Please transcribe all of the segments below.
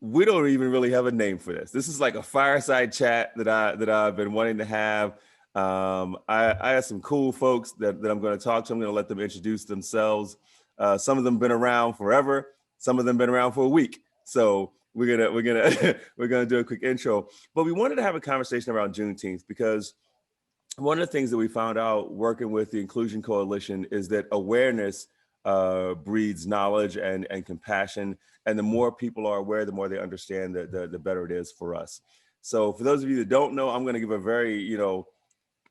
we don't even really have a name for this. This is like a fireside chat that I've been wanting to have. I have some cool folks that I'm going to talk to. I'm going to let them introduce themselves. Some of them been around forever. Some of them been around for a week. So we're gonna we're gonna do a quick intro. But we wanted to have a conversation around Juneteenth because one of the things that we found out working with the Inclusion Coalition is that awareness breeds knowledge and compassion. And the more people are aware, the more they understand, the better it is for us. So for those of you that don't know, I'm going to give a very,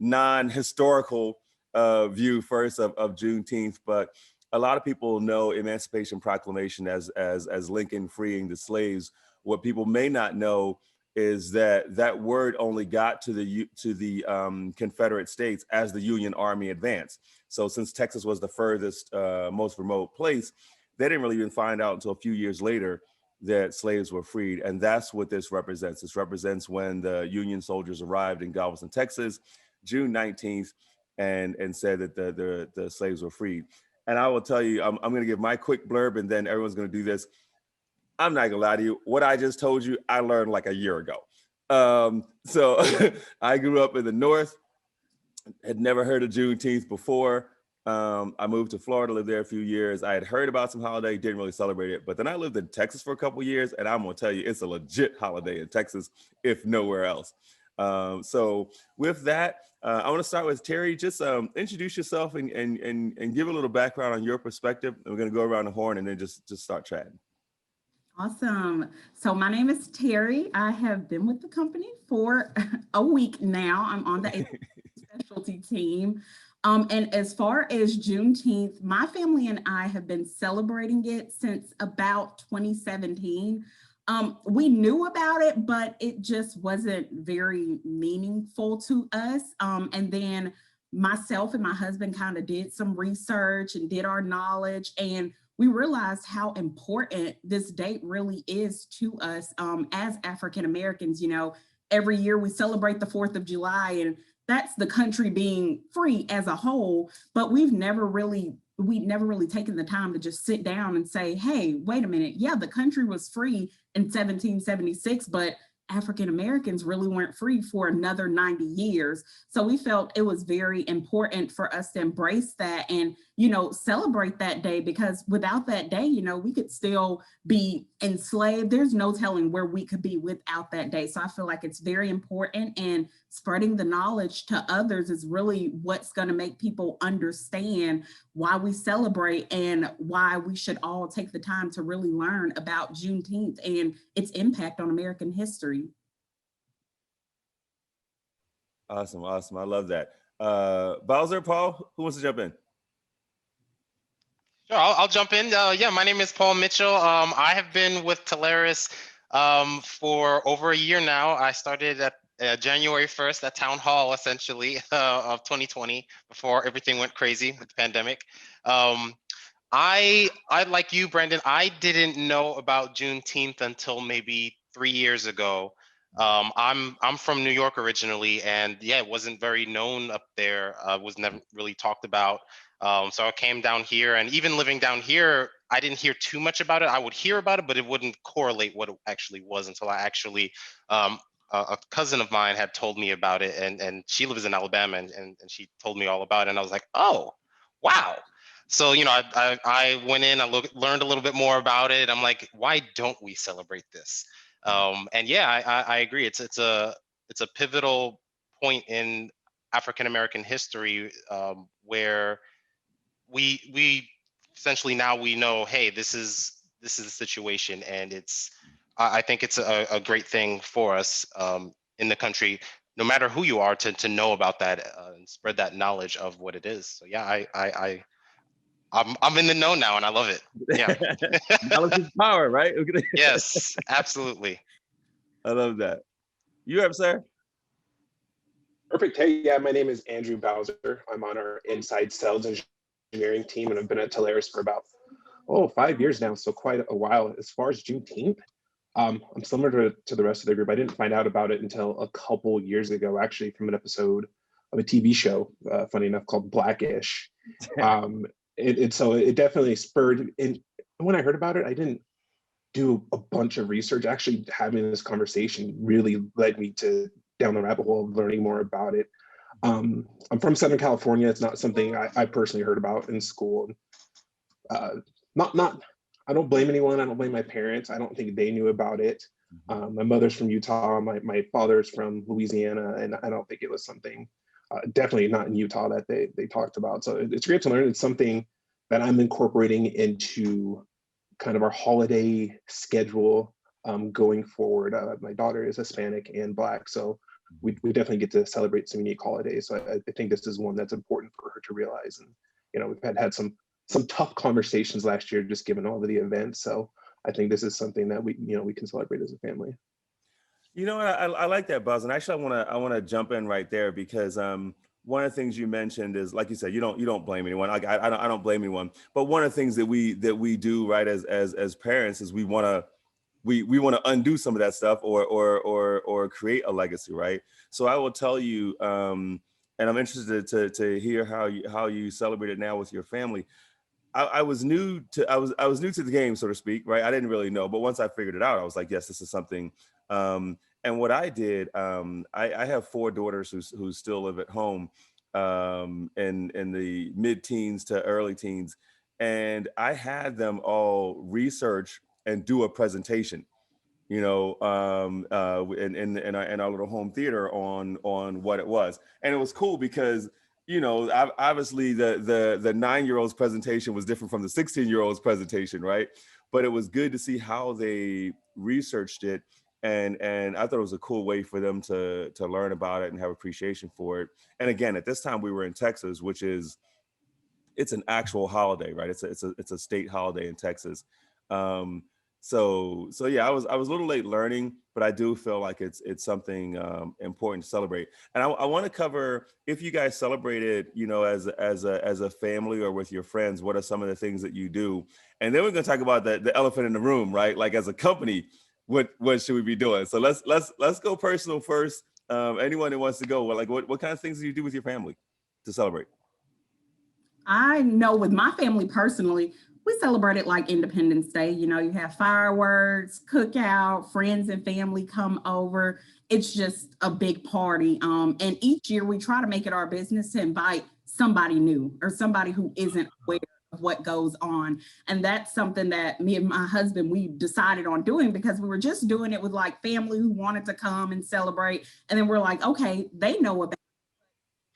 non-historical view first of Juneteenth, but a lot of people know Emancipation Proclamation as Lincoln freeing the slaves. What people may not know is that word only got to the Confederate States as the Union Army advanced. So since Texas was the furthest, most remote place, they didn't really even find out until a few years later that slaves were freed. And that's what this represents. This represents when the Union soldiers arrived in Galveston, Texas, June 19th, and said that the slaves were freed. And I will tell you, I'm going to give my quick blurb, and then everyone's going to do this. I'm not gonna lie to you. What I just told you, I learned like a year ago. So I grew up in the North, had never heard of Juneteenth before. I moved to Florida, lived there a few years. I had heard about some holiday, didn't really celebrate it. But then I lived in Texas for a couple of years, and I'm gonna tell you, it's a legit holiday in Texas, if nowhere else. So with that, I want to start with Terry. Just introduce yourself and give a little background on your perspective. And we're gonna go around the horn and then just start chatting. Awesome. So my name is Terry. I have been with the company for a week now. I'm on the specialty team. And as far as Juneteenth, my family and I have been celebrating it since about 2017. We knew about it, but it just wasn't very meaningful to us. And then myself and my husband kind of did some research and did our knowledge, and we realized how important this date really is to us as African Americans. Every year we celebrate the 4th of July, and that's the country being free as a whole, but we'd never really taken the time to just sit down and say, hey, wait a minute. Yeah, the country was free in 1776, but African Americans really weren't free for another 90 years. So we felt it was very important for us to embrace that and, celebrate that day, because without that day, we could still be enslaved. There's no telling where we could be without that day. So I feel like it's very important, and spreading the knowledge to others is really what's going to make people understand why we celebrate and why we should all take the time to really learn about Juneteenth and its impact on American history. Awesome. I love that. Bowser, Paul, who wants to jump in? Sure, I'll jump in. Yeah, my name is Paul Mitchell. I have been with Telarus for over a year now. I started at January 1st at Town Hall, essentially, of 2020, before everything went crazy with the pandemic. I like you, Brandon, I didn't know about Juneteenth until maybe 3 years ago. I'm from New York originally, and yeah, it wasn't very known up there. Was never really talked about. So I came down here, and even living down here, I didn't hear too much about it. I would hear about it, but it wouldn't correlate what it actually was until I actually, a cousin of mine had told me about it, and she lives in Alabama, and she told me all about it, and I was like, oh, wow. So, I went in, learned a little bit more about it. I'm like, why don't we celebrate this? And yeah, I agree. It's a pivotal point in African American history, where we essentially now we know, hey, this is the situation, and I think it's a great thing for us in the country, no matter who you are, to know about that and spread that knowledge of what it is. So yeah, I'm in the know now, and I love it. Yeah. Knowledge is power, right? Yes, absolutely. I love that. You have, sir? Perfect. Hey, yeah, my name is Andrew Bowser. I'm on our inside sales engineering team, and I've been at Telarus for about 5 years now, so quite a while. As far as Juneteenth, I'm similar to the rest of the group. I didn't find out about it until a couple years ago, actually, from an episode of a TV show, funny enough, called Blackish. So it definitely spurred. And when I heard about it, I didn't do a bunch of research. Actually, having this conversation really led me to down the rabbit hole of learning more about it. I'm from Southern California. It's not something I personally heard about in school. Uh, not I don't blame anyone. I don't blame my parents. I don't think they knew about it. My mother's from Utah. My father's from Louisiana, and I don't think it was something, definitely not in Utah, that they talked about. So it's great to learn. It's something that I'm incorporating into kind of our holiday schedule going forward. My daughter is Hispanic and Black, so we definitely get to celebrate some unique holidays. So I think this is one that's important for her to realize. And we've had some tough conversations last year, just given all of the events. So I think this is something that we can celebrate as a family. I like that, Buzz, and actually I want to jump in right there because one of the things you mentioned is, like you said, you don't blame anyone. I don't blame anyone, but one of the things that we do, right, as parents, is we want to undo some of that stuff or create a legacy, right? So I will tell you, and I'm interested to hear how you celebrate it now with your family. I was new to the game, so to speak, right? I didn't really know, but once I figured it out, I was like, yes, this is something. And what I did, I have 4 daughters who still live at home, in the mid-teens to early teens, and I had them all research and do a presentation, in our little home theater on what it was, and it was cool because obviously the 9-year-old's presentation was different from the 16-year-old's presentation, right? But it was good to see how they researched it, and I thought it was a cool way for them to learn about it and have appreciation for it. And again, at this time we were in Texas, which is it's an actual holiday, right? It's a state holiday in Texas. Um, so yeah, I was a little late learning, but I do feel like it's something important to celebrate. And I want to cover, if you guys celebrate it, as a family or with your friends, what are some of the things that you do? And then we're going to talk about the elephant in the room, right? Like, as a company, what should we be doing? So let's go personal first. Anyone who wants to go, well, like what kind of things do you do with your family to celebrate? I know with my family personally, we celebrate it like Independence Day. You have fireworks, cookout, friends and family come over. It's just a big party. And each year we try to make it our business to invite somebody new or somebody who isn't aware of what goes on. And that's something that me and my husband, we decided on doing because we were just doing it with like family who wanted to come and celebrate. And then we're like, okay, they know about,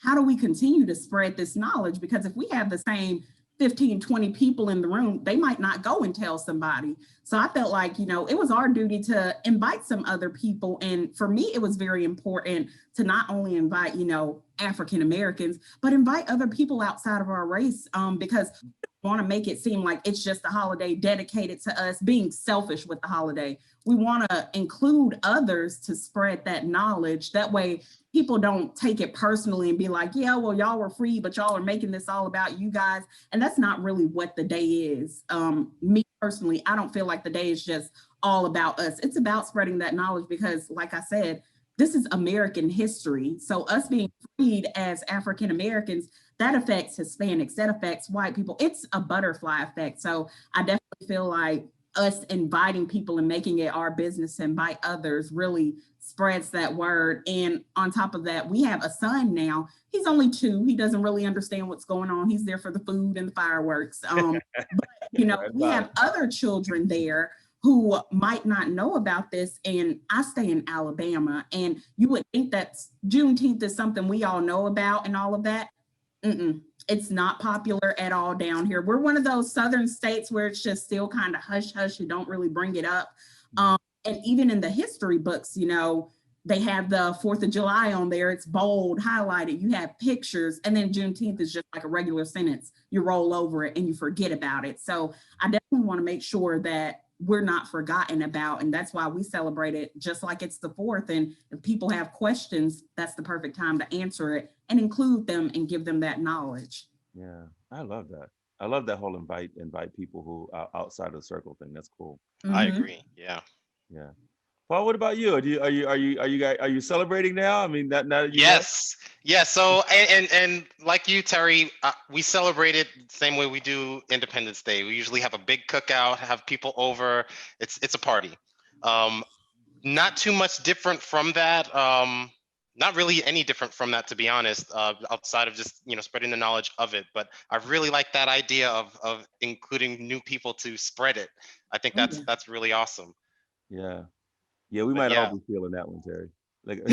how do we continue to spread this knowledge? Because if we have the same 15, 20 people in the room, they might not go and tell somebody. So I felt like, it was our duty to invite some other people. And for me, it was very important to not only invite, African Americans, but invite other people outside of our race, because we want to make it seem like it's just a holiday dedicated to us, being selfish with the holiday. We want to include others to spread that knowledge. That way, people don't take it personally and be like, yeah, well, y'all were free, but y'all are making this all about you guys. And that's not really what the day is. Me personally, I don't feel like the day is just all about us. It's about spreading that knowledge because, like I said, this is American history. So us being freed as African Americans, that affects Hispanics, that affects white people. It's a butterfly effect. So I definitely feel like us inviting people and making it our business to invite others really spreads that word. And on top of that, we have a son now. He's only 2. He doesn't really understand what's going on. He's there for the food and the fireworks. But we have other children there who might not know about this. And I stay in Alabama, and you would think that Juneteenth is something we all know about and all of that. It's not popular at all down here. We're one of those southern states where it's just still kind of hush hush. You don't really bring it up. And even in the history books, they have the 4th of July on there. It's bold, highlighted. You have pictures, and then Juneteenth is just like a regular sentence. You roll over it and you forget about it. So I definitely want to make sure that we're not forgotten about. And that's why we celebrate it just like it's the 4th. And if people have questions, that's the perfect time to answer it and include them and give them that knowledge. Yeah, I love that. I love that whole invite people who are outside of the circle thing. That's cool. I Mhm. agree. Yeah. Yeah. Paul, what about you? Are you celebrating now? I mean, now that you know. Yes. Yeah. So and like you, Terry, we celebrate it the same way we do Independence Day. We usually have a big cookout, have people over. It's a party. Not too much different from that. Not really any different from that, to be honest, outside of just, spreading the knowledge of it. But I really like that idea of including new people to spread it. I think Oh, that's really awesome. Yeah. Yeah, we But might all yeah. be feeling that one, Terry. Like, I'm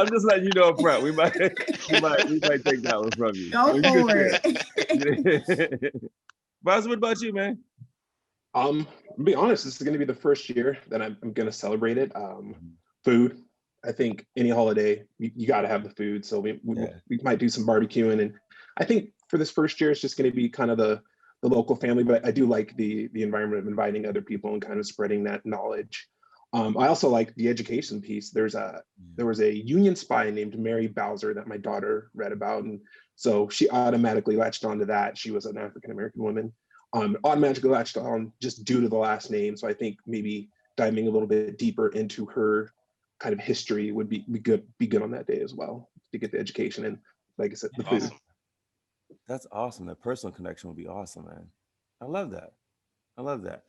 just letting you know up front. We might take that one from you. go Well, you can for share. it. Buzz, what about you, man? To be honest, this is going to be the first year that I'm going to celebrate it. Food. I think any holiday, you got to have the food. So we might do some barbecuing. And I think for this first year, it's just going to be kind of the local family. But I do like the environment of inviting other people and kind of spreading that knowledge. I also like the education piece. There was a Union spy named Mary Bowser that my daughter read about. And so she automatically latched onto that. She was an African-American woman. Automatically latched on just due to the last name. So I think maybe diving a little bit deeper into her kind of history would be good on that day as well, to get the education and, like I said, the food. Awesome. That's awesome. That personal connection would be awesome, man. I love that. I love that.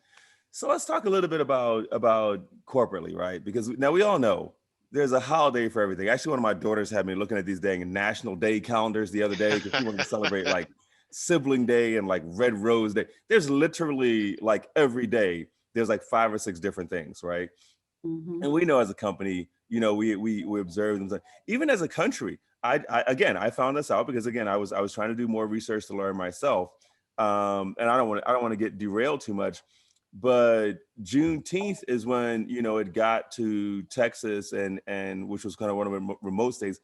So let's talk a little bit about corporately, right? Because now we all know there's a holiday for everything. Actually, one of my daughters had me looking at these dang National Day calendars the other day because she wanted to celebrate like Sibling Day and like Red Rose Day. There's literally like every day, there's like 5 or 6 different things, right? Mhm. And we know as a company, we observe them. Even as a country, I found this out because again, I was trying to do more research to learn myself. And I don't want to get derailed too much, but Juneteenth is when it got to Texas and which was kind of one of the remote states.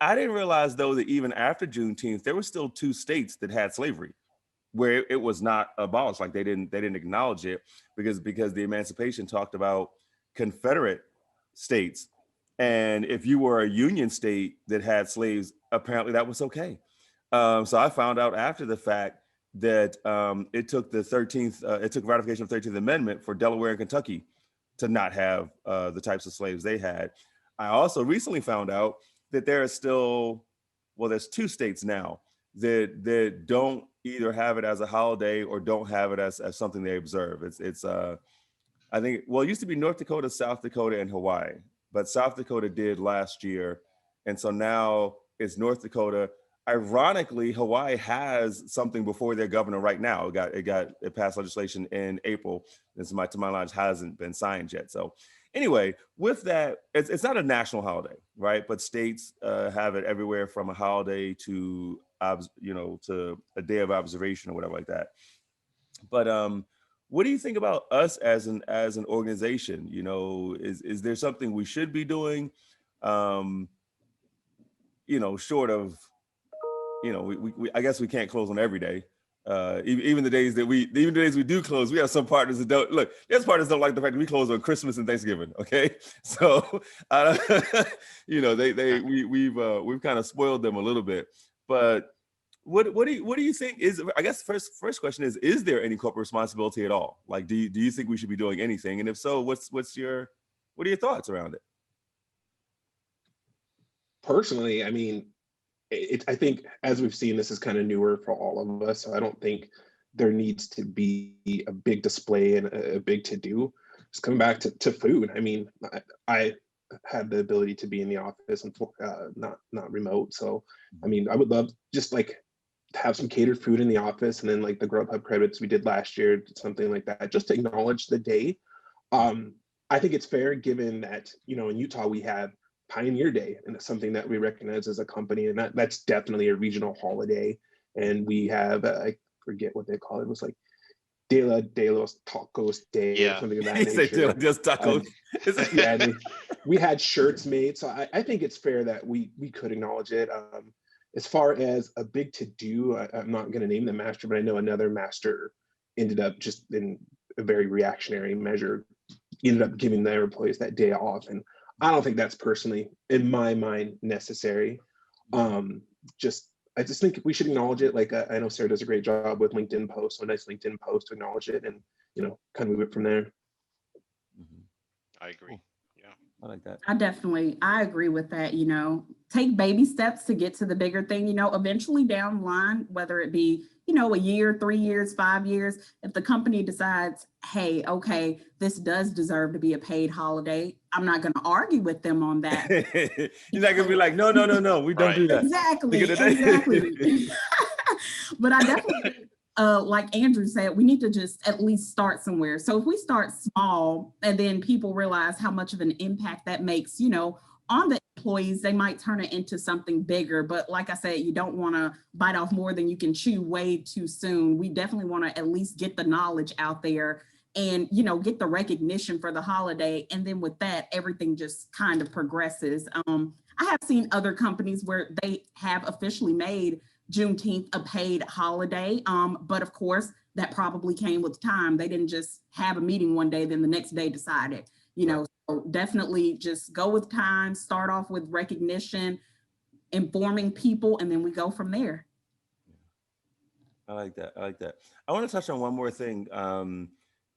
I didn't realize though that even after Juneteenth, there were still 2 states that had slavery where it was not abolished. Like they didn't acknowledge it because the Emancipation talked about Confederate states. And if you were a Union state that had slaves, apparently that was okay. So I found out after the fact that it took ratification of the 13th Amendment for Delaware and Kentucky to not have the types of slaves they had. I also recently found out that there are still, there's 2 states now that don't either have it as a holiday or don't have it as something they observe. It's I think, it used to be North Dakota, South Dakota, and Hawaii, but South Dakota did last year. And so now it's North Dakota. Ironically, Hawaii has something before their governor right now. It passed legislation in April. This, to my knowledge, hasn't been signed yet. So anyway, with that, it's not a national holiday, right? But states have it everywhere from a holiday to to a day of observation or whatever like that. But what do you think about us as an organization? Is there something we should be doing? Short of, we I guess we can't close on every day. Even the days we do close, we have some partners that don't look. There's partners that don't like the fact that we close on Christmas and Thanksgiving. Okay, so we've kind of spoiled them a little bit. But what do you think is? I guess first question is there any corporate responsibility at all? Like, do you think we should be doing anything? And if so, what are your thoughts around it? Personally, I mean, I think as we've seen, this is kind of newer for all of us. So I don't think there needs to be a big display and a big to do. Just coming back to food. I mean, I had the ability to be in the office and not remote. So I mean, I would love just like to have some catered food in the office, and then like the Grubhub credits we did last year, something like that, just to acknowledge the day. I think it's fair given that in Utah we have Pioneer Day, and it's something that we recognize as a company, and that's definitely a regional holiday. And we have I forget what they call it. It was like Día de los Tacos Day or something of that nature. Just tacos. Yeah, we had shirts made, so I think it's fair that we could acknowledge it. As far as a big to do, I'm not going to name the master, but I know another master ended up just in a very reactionary measure, ended up giving their employees that day off, and I don't think that's personally, in my mind, necessary. I just think we should acknowledge it. Like I know Sarah does a great job with LinkedIn posts, so a nice LinkedIn post to acknowledge it, and kind of move it from there. I agree. Cool. Yeah. I like that. I agree with that. Take baby steps to get to the bigger thing, eventually down the line, whether it be, a year, 3 years, 5 years, if the company decides, hey, okay, this does deserve to be a paid holiday, I'm not going to argue with them on that. You're not gonna be like, no, no, no, no, we don't Right. do that. Exactly, Think of the day. exactly. But I definitely think, like Andrew said, we need to just at least start somewhere. So if we start small and then people realize how much of an impact that makes, on the employees, they might turn it into something bigger. But like I said, you don't want to bite off more than you can chew way too soon. We definitely want to at least get the knowledge out there and, get the recognition for the holiday. And then with that, everything just kind of progresses. I have seen other companies where they have officially made Juneteenth a paid holiday. But of course, that probably came with time. They didn't just have a meeting one day, then the next day decided, so definitely just go with time, start off with recognition, informing people, and then we go from there. I like that. I like that. I want to touch on one more thing,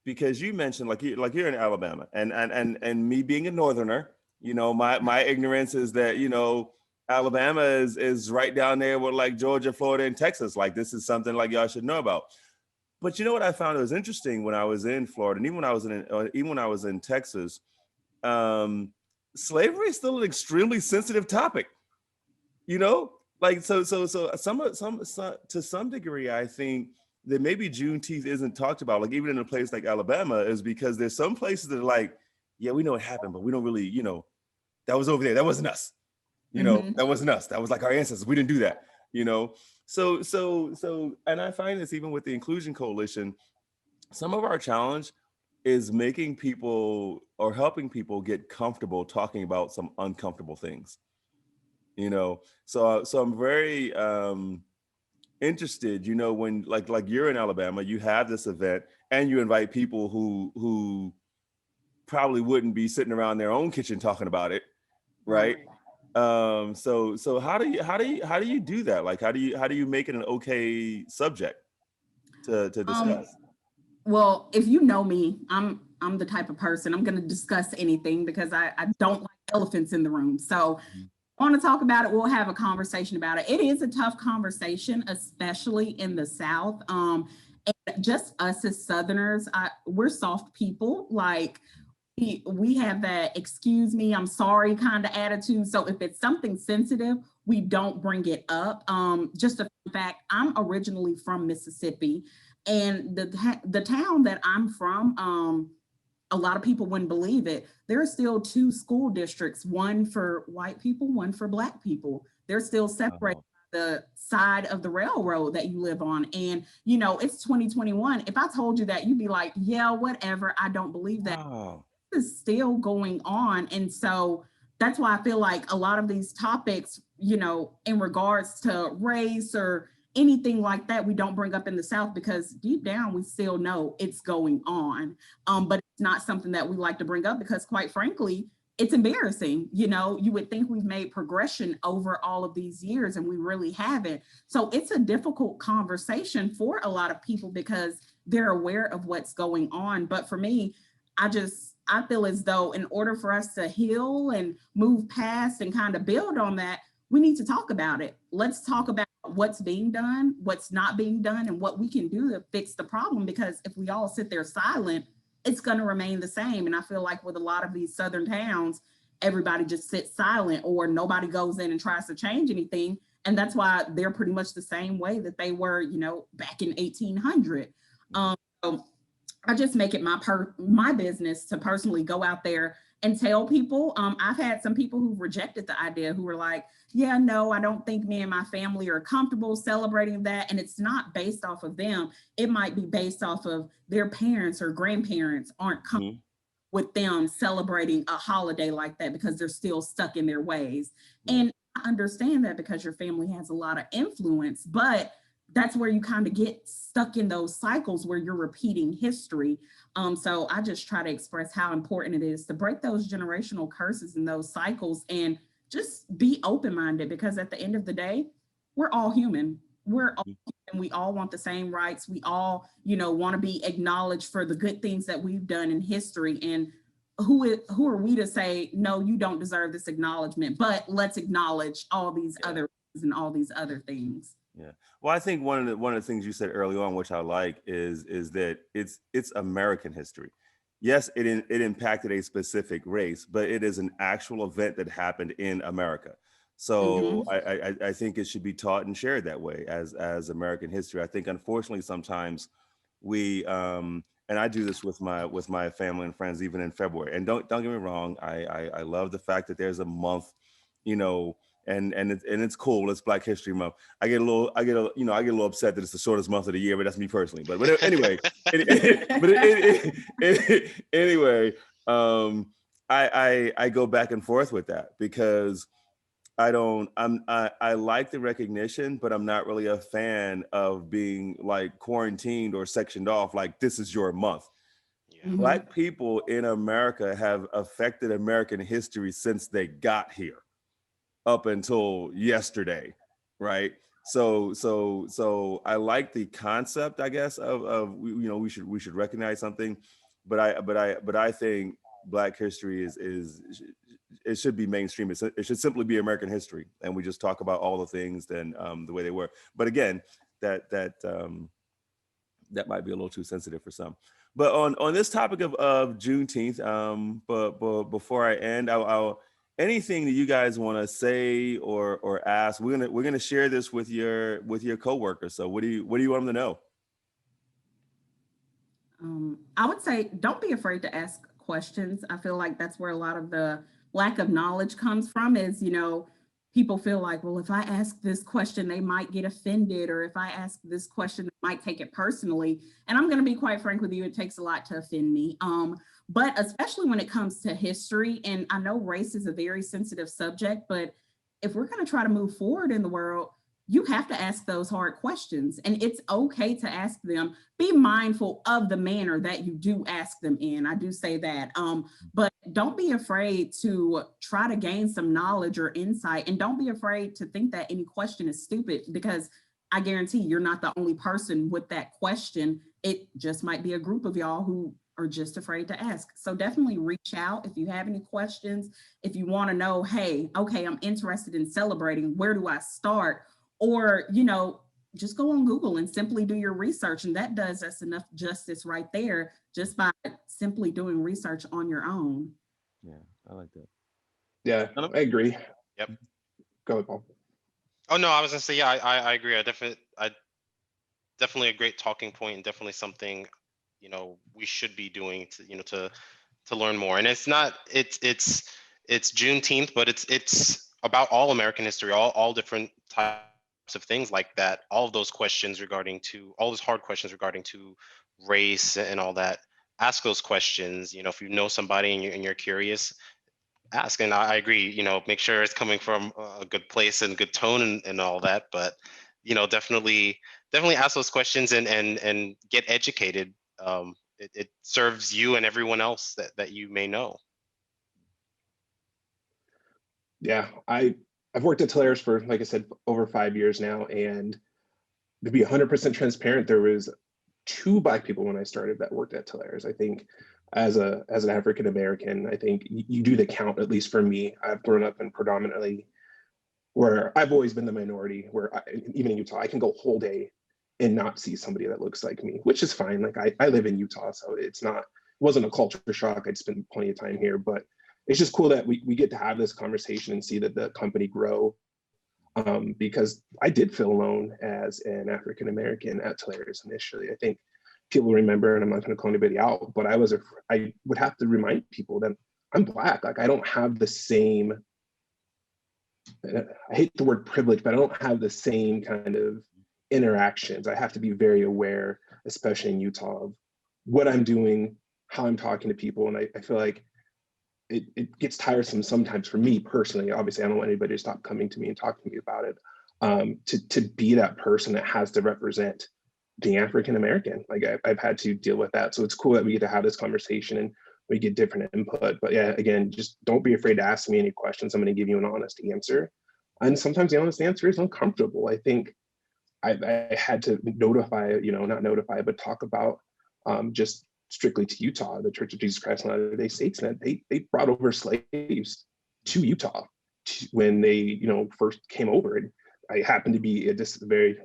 because you mentioned you're in Alabama, and me being a Northerner, my ignorance is that Alabama is right down there with like Georgia, Florida, and Texas. Like this is something like y'all should know about. But you know what I found was interesting when I was in Florida, and even when I was in Texas, slavery is still an extremely sensitive topic. Like so to some degree, I think that maybe Juneteenth isn't talked about, like even in a place like Alabama, is because there's some places that are like, yeah, we know it happened, but we don't really, that was over there, that wasn't us. That wasn't us. That was like our ancestors. We didn't do that. So, and I find this even with the Inclusion Coalition, some of our challenge is making people or helping people get comfortable talking about some uncomfortable things. So I'm very interested. When like you're in Alabama, you have this event, and you invite people who probably wouldn't be sitting around their own kitchen talking about it, right? So how do you do that? Like how do you make it an okay subject to discuss? Well, if you know me, I'm the type of person, I'm going to discuss anything because I don't like elephants in the room. So want to talk about it, we'll have a conversation about it. It is a tough conversation, especially in the South. And just us as Southerners, we're soft people. Like we have that excuse me, I'm sorry kind of attitude. So if it's something sensitive, we don't bring it up. Just a fact, I'm originally from Mississippi, and the town that I'm from, a lot of people wouldn't believe it. There are still two school districts, one for white people, one for Black people. They're still separated by the side of the railroad that you live on. And, it's 2021. If I told you that, you'd be like, yeah, whatever. I don't believe that. Wow. This is still going on. And so that's why I feel like a lot of these topics, in regards to race or anything like that, we don't bring up in the South because deep down we still know it's going on. But it's not something that we like to bring up because, quite frankly, it's embarrassing. You would think we've made progression over all of these years, and we really haven't. So it's a difficult conversation for a lot of people because they're aware of what's going on. But for me, I feel as though in order for us to heal and move past and kind of build on that, we need to talk about it. Let's talk about what's being done, what's not being done, and what we can do to fix the problem. Because if we all sit there silent, it's going to remain the same. And I feel like with a lot of these Southern towns, everybody just sits silent or nobody goes in and tries to change anything. And that's why they're pretty much the same way that they were, back in 1800. So I just make it my business to personally go out there and tell people. I've had some people who rejected the idea, who were like, yeah, no, I don't think me and my family are comfortable celebrating that. And it's not based off of them. It might be based off of their parents or grandparents aren't comfortable with them celebrating a holiday like that because they're still stuck in their ways. And I understand that because your family has a lot of influence, but that's where you kind of get stuck in those cycles where you're repeating history. So I just try to express how important it is to break those generational curses and those cycles and just be open-minded, because at the end of the day, we're all human. We're all human. We all want the same rights. We all, want to be acknowledged for the good things that we've done in history. And who are we to say, no, you don't deserve this acknowledgement, but let's acknowledge all these other and all these other things. Yeah. Well, I think one of the things you said early on, which I like, is that it's American history. Yes, it impacted a specific race, but it is an actual event that happened in America. So I think it should be taught and shared that way as American history. I think unfortunately sometimes we and I do this with my family and friends even in February. And don't get me wrong, I love the fact that there's a month, you know, and it's cool. It's Black History Month. I get a little upset that it's the shortest month of the year, but that's me personally. But anyway, anyway, I go back and forth with that because I like the recognition, but I'm not really a fan of being like quarantined or sectioned off. Like this is your month. Yeah. Black people in America have affected American history since they got here up until yesterday, right? So I like the concept, I guess, of we should recognize something, but I think Black history is it should be mainstream. It should simply be American history, and we just talk about all the things then the way they were. But again, that might be a little too sensitive for some. But on this topic of Juneteenth, but before I end, I'll anything that you guys want to say or ask, we're gonna share this with your coworkers. So what do you want them to know? I would say don't be afraid to ask questions. I feel like that's where a lot of the lack of knowledge comes from is, people feel like, well, if I ask this question, they might get offended, or if I ask this question, they might take it personally. And I'm going to be quite frank with you, it takes a lot to offend me. But especially when it comes to history, and I know race is a very sensitive subject, but if we're going to try to move forward in the world, you have to ask those hard questions, and it's okay to ask them. Be mindful of the manner that you do ask them in. I do say that, but don't be afraid to try to gain some knowledge or insight, and don't be afraid to think that any question is stupid, because I guarantee you're not the only person with that question. It just might be a group of y'all who are just afraid to ask. So definitely reach out if you have any questions. If you want to know, hey, okay, I'm interested in celebrating, where do I start? Or, just go on Google and simply do your research. And that does us enough justice right there, just by simply doing research on your own. Yeah, I like that. Yeah, I agree. Yep. Go ahead, Paul. Oh no, I was gonna say, yeah, I agree. I definitely a great talking point, and definitely something, we should be doing to learn more. And it's not, it's Juneteenth, but it's about all American history, all different types of things like that. All of those questions all those hard questions regarding to race and all that. Ask those questions. If you know somebody and you're curious, ask. And I agree. Make sure it's coming from a good place and good tone and all that. But definitely ask those questions and get educated. It serves you and everyone else that you may know. Yeah, I've worked at Telarus for, like I said, over 5 years now, and to be 100% transparent, there was 2 Black people when I started that worked at Telarus. I think as an African American, I think you do the count, at least for me. I've grown up in predominantly where I've always been the minority, where even in Utah, I can go a whole day and not see somebody that looks like me, which is fine. Like I live in Utah, so it wasn't a culture shock. I'd spent plenty of time here, but it's just cool that we get to have this conversation and see that the company grow. Because I did feel alone as an African American at Telarus initially. I think people remember, and I'm not going to call anybody out, but I would have to remind people that I'm Black. Like I don't have the same, I hate the word privilege, but I don't have the same kind of interactions. I have to be very aware, especially in Utah, of what I'm doing, how I'm talking to people. And I feel like it gets tiresome sometimes for me personally. Obviously, I don't want anybody to stop coming to me and talking to me about it. To be that person that has to represent being African American. Like I've had to deal with that. So it's cool that we get to have this conversation and we get different input. But yeah, again, just don't be afraid to ask me any questions. I'm going to give you an honest answer. And sometimes the honest answer is uncomfortable. I think I had to notify, not notify, but talk about just strictly to Utah. The Church of Jesus Christ of Latter-day Saints, and they brought over slaves to Utah when they, you know, first came over. And I happened to be a very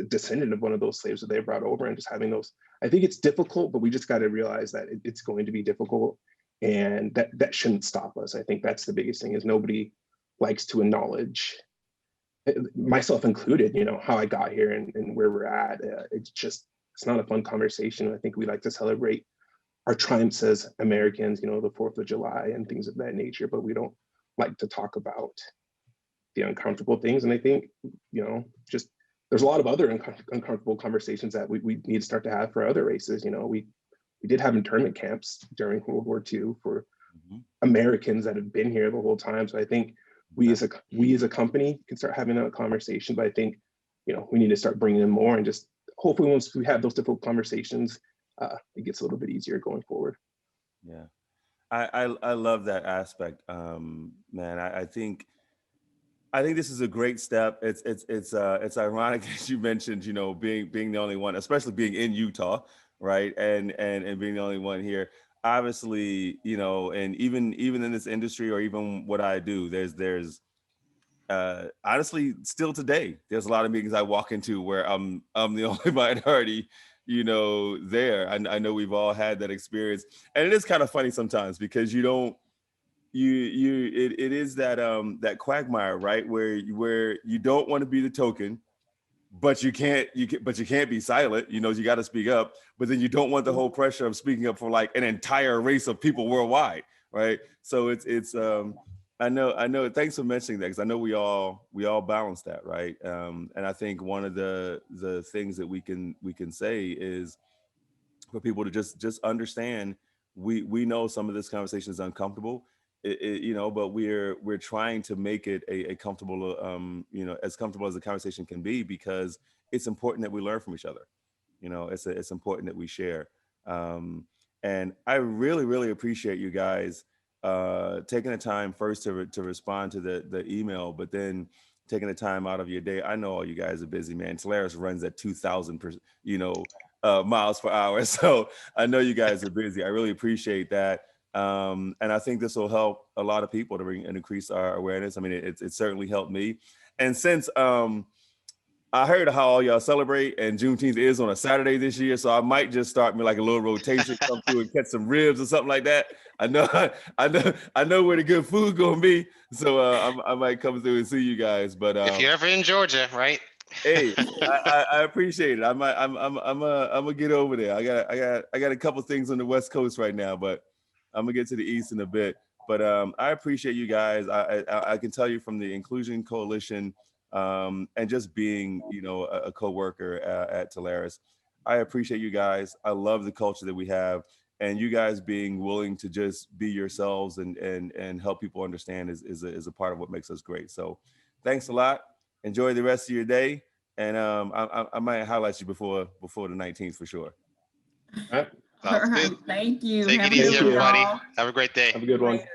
descendant of one of those slaves that they brought over, and just having those. I think it's difficult, but we just got to realize that it's going to be difficult, and that shouldn't stop us. I think that's the biggest thing, is nobody likes to acknowledge, myself included, you know, how I got here and where we're at. It's not a fun conversation. I think we like to celebrate our triumphs as Americans, you know, the 4th of July and things of that nature, but we don't like to talk about the uncomfortable things. And I think, you know, just there's a lot of other uncomfortable conversations that we need to start to have for other races. You know, we did have internment camps during World War II for Americans that have been here the whole time. So I think we as a company can start having that conversation, but I think, you know, we need to start bringing in more, and just hopefully once we have those difficult conversations, it gets a little bit easier going forward. Yeah, I love that aspect, man. I think this is a great step. It's ironic that you mentioned, you know, being the only one, especially being in Utah, right? And being the only one here. Obviously, you know, and even in this industry, or even what I do, there's honestly, still today, there's a lot of meetings I walk into where I'm the only minority, you know, there. I know we've all had that experience, and it is kind of funny sometimes, because it is that quagmire, right? Where you don't want to be the token, but you can't be silent. You know, you got to speak up, but then you don't want the whole pressure of speaking up for like an entire race of people worldwide, right? So it's I know. Thanks for mentioning that, because I know we all balance that, right? And I think one of the things that we can say is for people to just understand, we know some of this conversation is uncomfortable, you know, but we're trying to make it a comfortable, you know, as comfortable as the conversation can be, because it's important that we learn from each other. You know, it's important that we share. And I really appreciate you guys taking the time first to respond to the email, but then taking the time out of your day. I know all you guys are busy, man. Telarus runs at 2,000 miles per hour, so I know you guys are busy. I really appreciate that, and I think this will help a lot of people to bring and increase our awareness. I mean, it certainly helped me, and since I heard how all y'all celebrate, and Juneteenth is on a Saturday this year, so I might just start me like a little rotation, come through and catch some ribs or something like that. I know where the good food gonna be, so I might come through and see you guys. But if you're ever in Georgia, right? hey, I appreciate it. I'm gonna get over there. I got a couple things on the West Coast right now, but I'm gonna get to the East in a bit. But I appreciate you guys. I can tell you from the Inclusion Coalition, and just being, you know, a co-worker at Telarus, I appreciate you guys. I love the culture that we have, and you guys being willing to just be yourselves and help people understand is a part of what makes us great. So thanks a lot. Enjoy the rest of your day, and I might highlight you before the 19th for sure. All right. All Sounds right, good. thank you. Take Have it a easy, good one, everybody. y'all. Have a great day. Have a good one. Later.